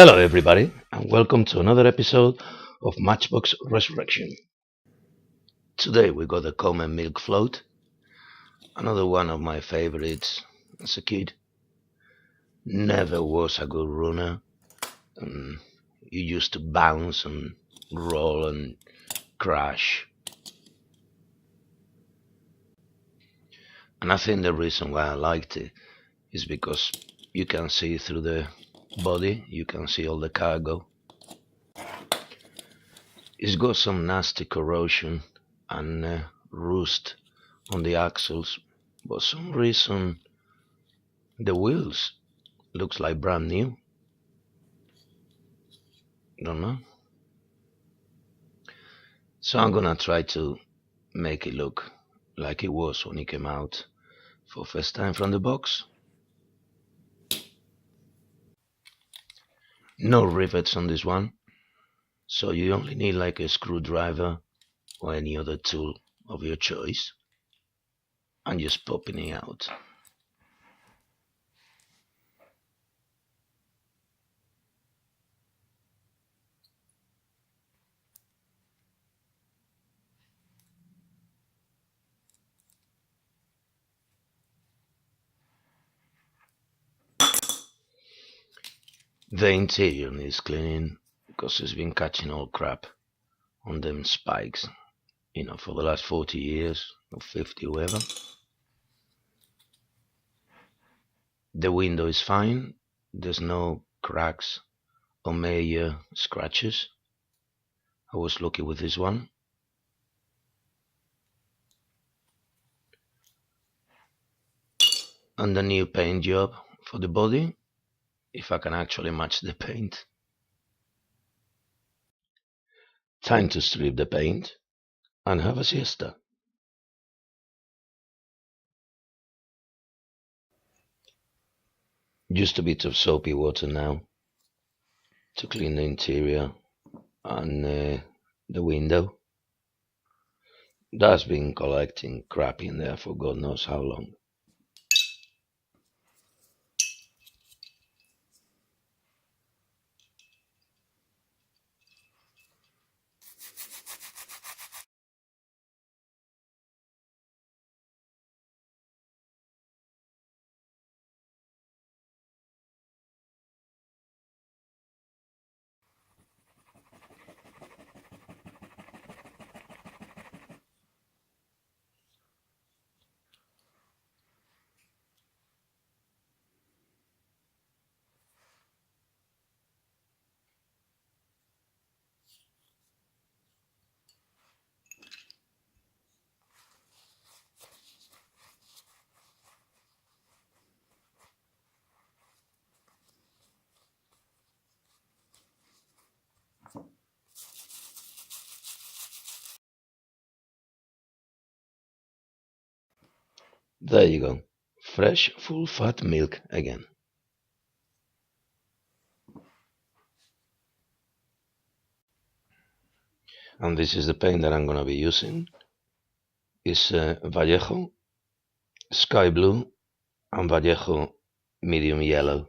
Hello, everybody, and welcome to another episode of Matchbox Resurrection. Today we got the common milk float, another one of my favorites as a kid. Never was a good runner. Um, you used to bounce and roll and crash. And I think the reason why I liked it is because you can see through the body, you can see all the cargo. It's got some nasty corrosion and rust on the axles, but some reason the wheels looks like brand new. Don't know. So I'm gonna try to make it look like it was when it came out for first time from the box. No rivets on this one, so you only need like a screwdriver or any other tool of your choice and just popping it out. The interior needs cleaning because it's been catching all crap on them spikes, for the last 40 years or 50, whatever. The window is fine. There's no cracks or major scratches. I was lucky with this one. And the new paint job for the body, if I can actually match the paint. Time to strip the paint and have a siesta. Just a bit of soapy water now to clean the interior and the window. That's been collecting crap in there for God knows how long. There you go. Fresh, full fat milk again. And this is the paint that I'm going to be using. It's Vallejo Sky Blue and Vallejo Medium Yellow.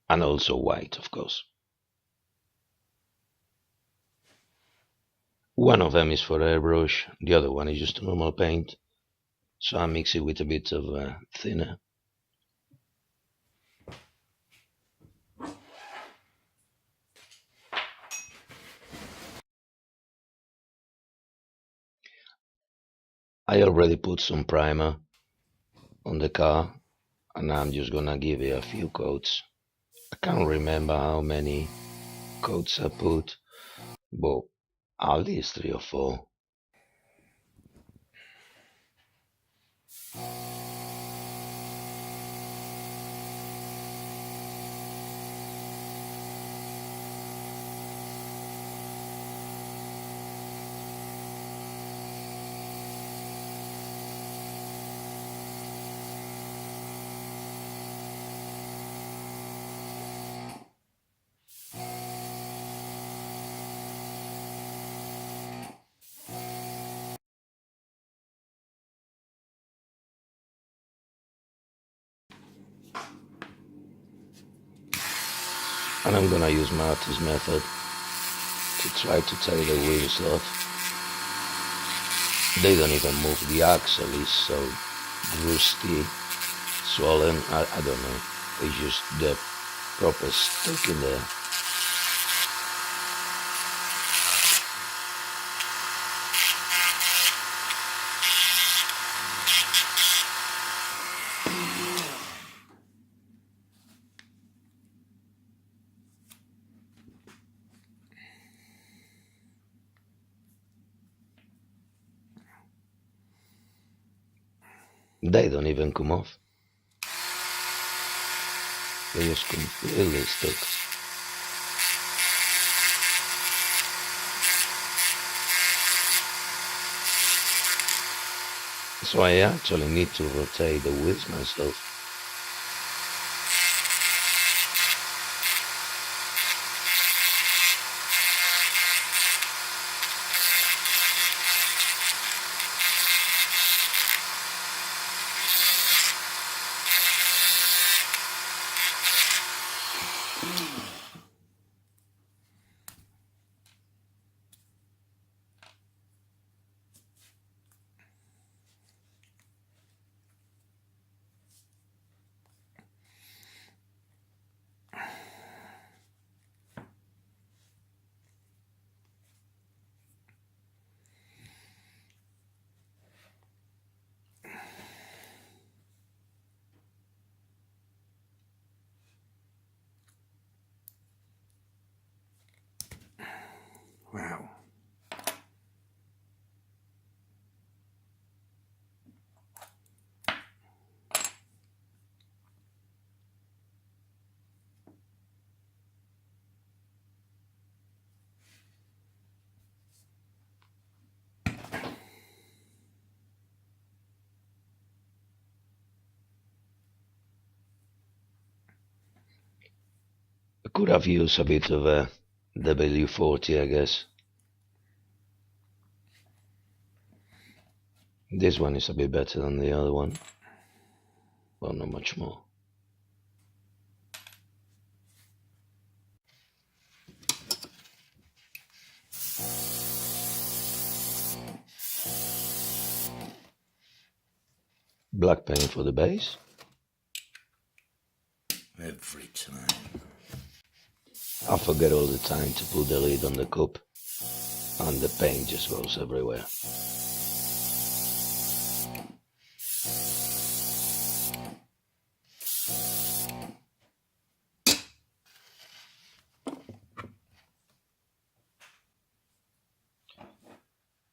And also white, of course. One of them is for airbrush, the other one is just normal paint. So I mix it with a bit of thinner. I already put some primer on the car and I'm just gonna give it a few coats. I can't remember how many coats I put, but at least 3 or 4. And I'm gonna use Marty's method to try to take the wheels off. They don't even move. The axle is so rusty, swollen. I don't know. It's just the proper stuck in there. They don't even come off. They just completely stuck. So I actually need to rotate the wheels myself. Wow. I could have used a bit of a W40, I guess. This one is a bit better than the other one. Well, not much more. Black paint for the base. Every time. I forget all the time to put the lid on the cup, and the paint just goes everywhere.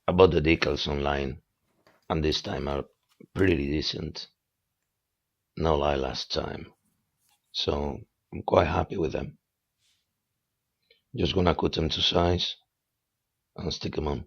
I bought the decals online, and this time are pretty decent. No lie last time. So I'm quite happy with them. Just gonna cut them to size and stick them on.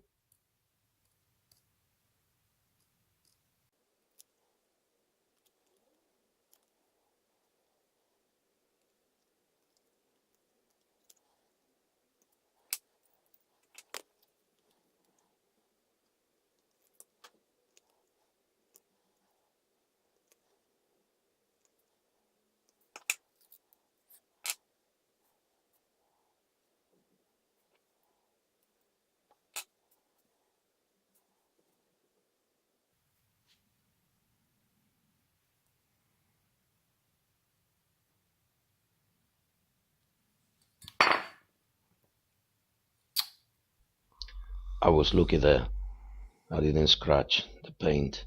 I was lucky there. I didn't scratch the paint.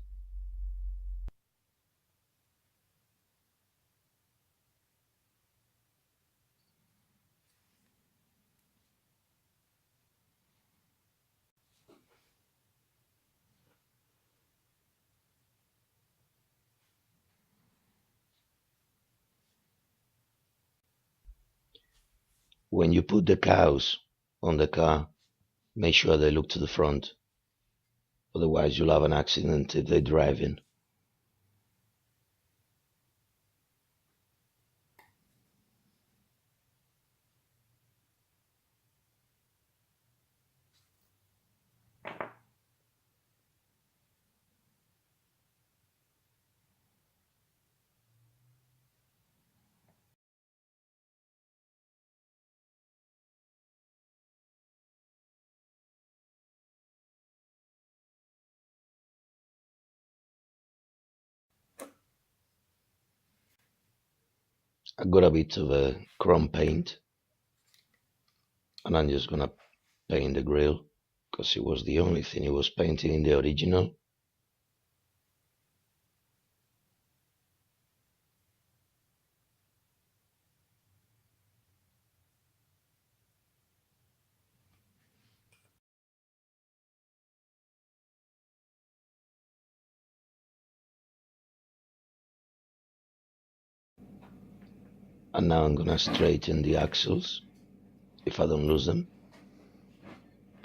When you put the cows on the car, make sure they look to the front. Otherwise, you'll have an accident if they drive in. I got a bit of a chrome paint, and I'm just gonna paint the grill because it was the only thing it was painted in the original. And now I'm gonna straighten the axles if I don't lose them.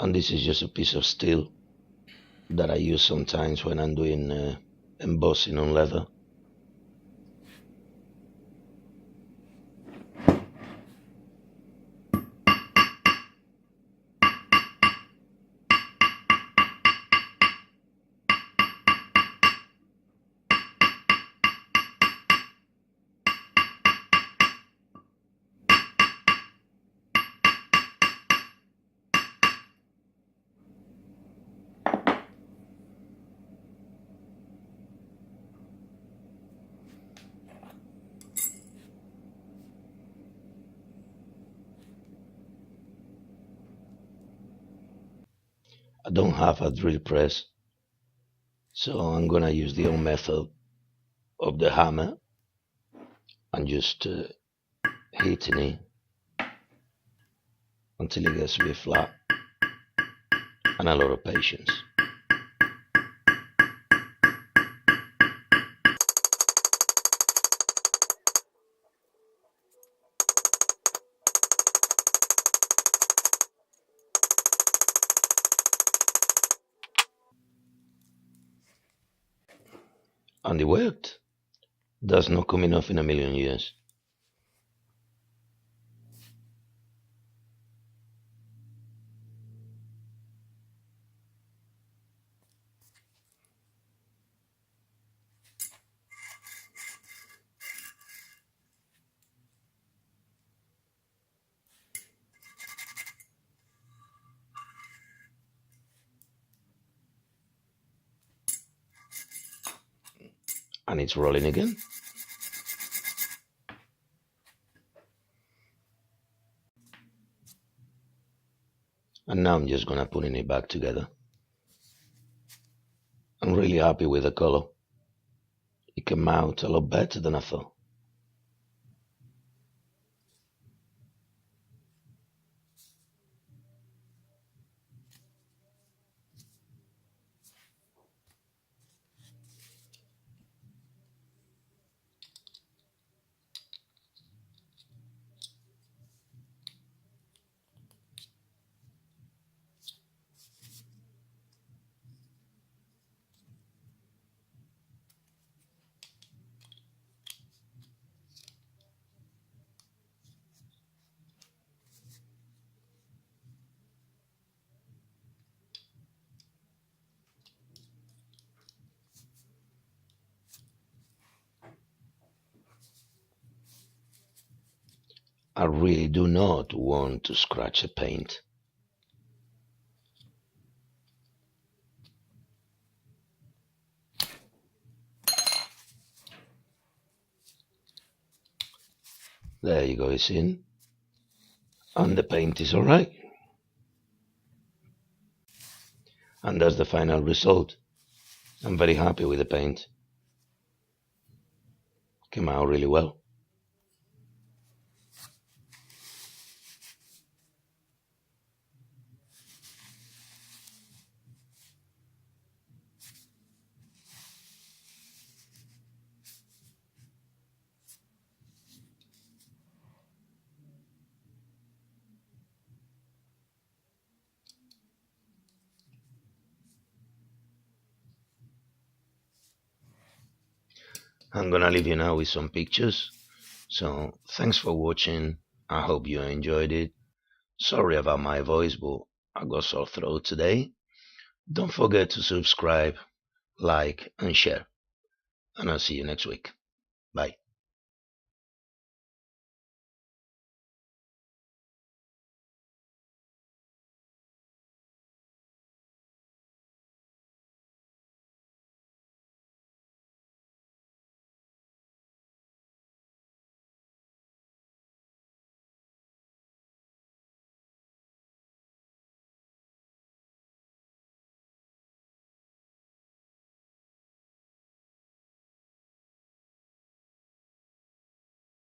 And this is just a piece of steel that I use sometimes when I'm doing embossing on leather. I don't have a drill press, so I'm gonna use the old method of the hammer and just hitting it until it gets to be flat, and a lot of patience. And it worked. That's not coming off in a million years. And it's rolling again. And now I'm just gonna putting it back together. I'm really happy with the color. It came out a lot better than I thought. I really do not want to scratch the paint. There you go, it's in. And the paint is alright. And that's the final result. I'm very happy with the paint. Came out really well. I'm gonna leave you now with some pictures. So thanks for watching. I hope you enjoyed it. Sorry about my voice, but I got sore throat today. Don't forget to subscribe, like, and share. And I'll see you next week. Bye.